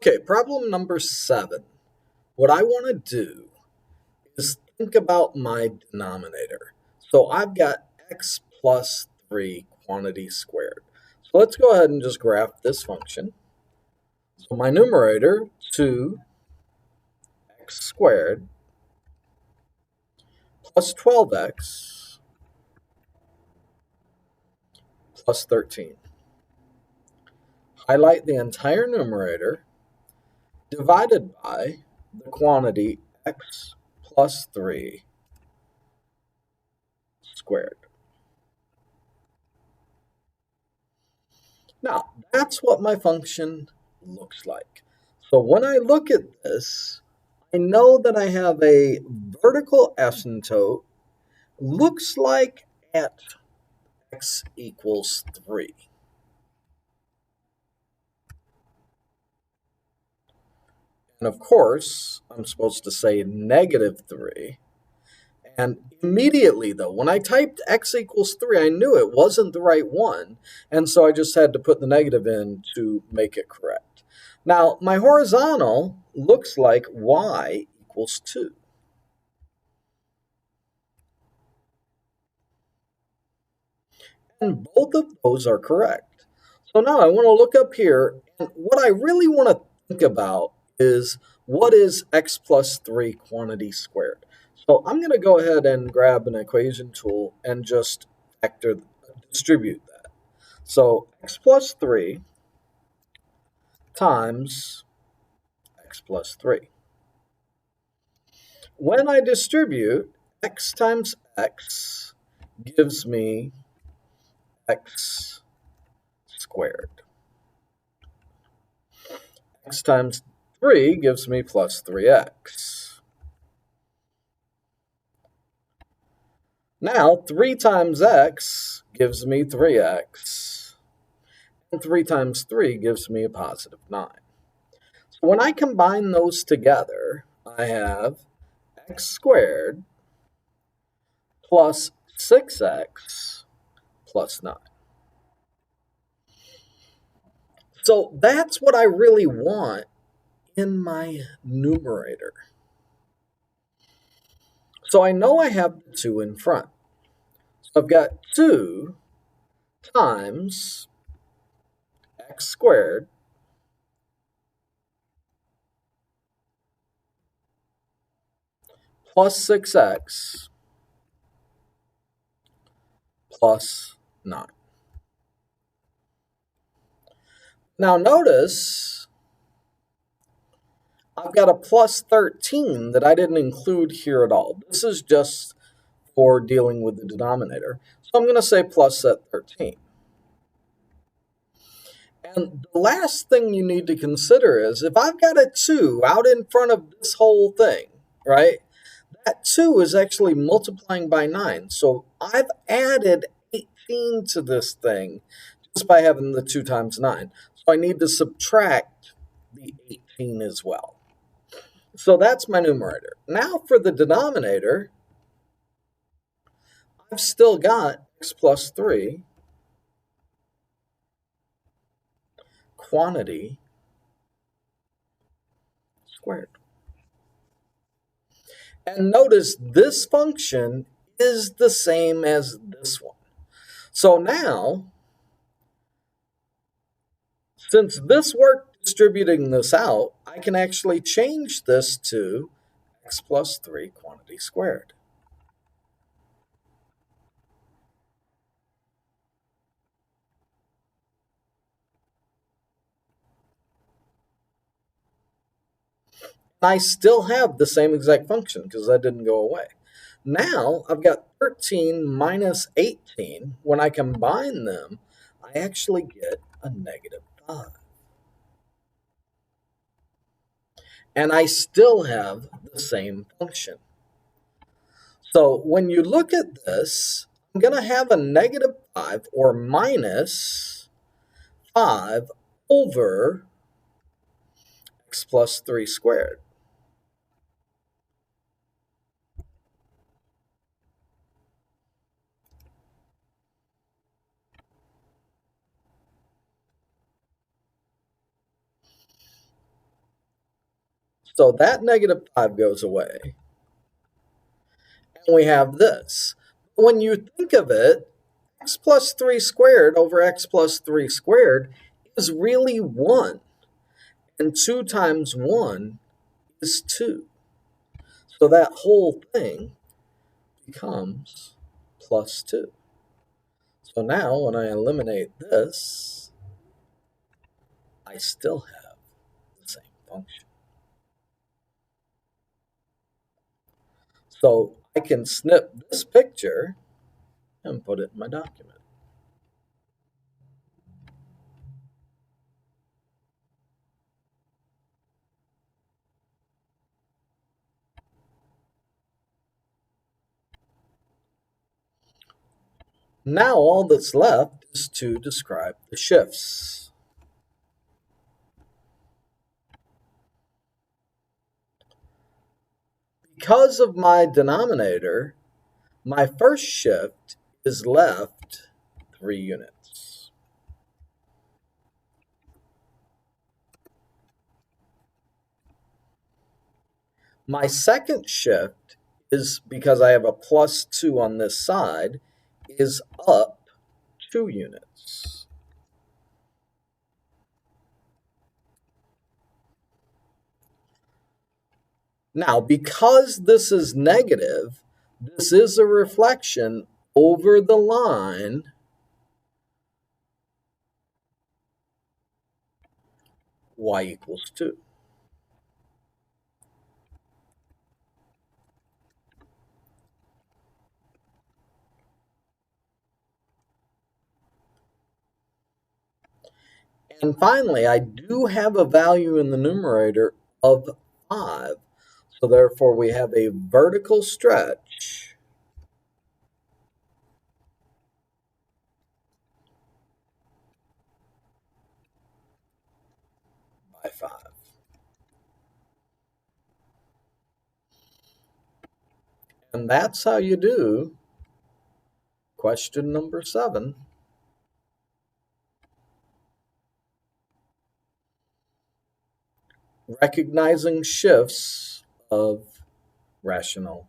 Okay, problem number 7. What I want to do is think about my denominator. So I've got x plus 3 quantity squared. So let's go ahead and just graph this function. So my numerator, 2x squared plus 12x plus 13. Highlight the entire numerator divided by the quantity x plus 3 squared. Now, that's what my function looks like. So when I look at this, I know that I have a vertical asymptote, looks like at x equals 3. And of course, I'm supposed to say negative 3. And immediately, though, when I typed x equals 3, I knew it wasn't the right one. And so I just had to put the negative in to make it correct. Now, my horizontal looks like y equals 2. And both of those are correct. So now I want to look up here, and what I really want to think about is what is x plus 3 quantity squared? So I'm going to go ahead and grab an equation tool and just distribute that. So x plus 3 times x plus 3. When I distribute, x times x gives me x squared. X times 3 gives me plus 3x. Now, 3 times x gives me 3x. And 3 times 3 gives me a positive 9. So when I combine those together, I have x squared plus 6x plus 9. So that's what I really want in my numerator. So I know I have the 2 in front. So I've got 2 times x squared plus 6x plus 9. Now notice I've got a plus 13 that I didn't include here at all. This is just for dealing with the denominator. So I'm going to say plus at 13. And the last thing you need to consider is if I've got a 2 out in front of this whole thing, right? That 2 is actually multiplying by 9. So I've added 18 to this thing just by having the 2 times 9. So I need to subtract the 18 as well. So that's my numerator. Now for the denominator, I've still got x plus 3 quantity squared. And notice this function is the same as this one. So now, since this worked distributing this out, I can actually change this to x plus 3 quantity squared. I still have the same exact function because that didn't go away. Now I've got 13 minus 18. When I combine them, I actually get a negative 5. And I still have the same function. So when you look at this, I'm going to have a negative 5 or minus 5 over x plus 3 squared. So that negative 5 goes away. And we have this. When you think of it, x plus 3 squared over x plus 3 squared is really 1. And 2 times 1 is 2. So that whole thing becomes plus 2. So now when I eliminate this, I still have the same function. So I can snip this picture and put it in my document. Now all that's left is to describe the shifts. Because of my denominator, my first shift is left 3 units. My second shift is, because I have a plus 2 on this side, is up 2 units. Now, because this is negative, this is a reflection over the line y equals 2. And finally, I do have a value in the numerator of 5. So therefore, we have a vertical stretch by 5. And that's how you do question number 7. Recognizing shifts of rational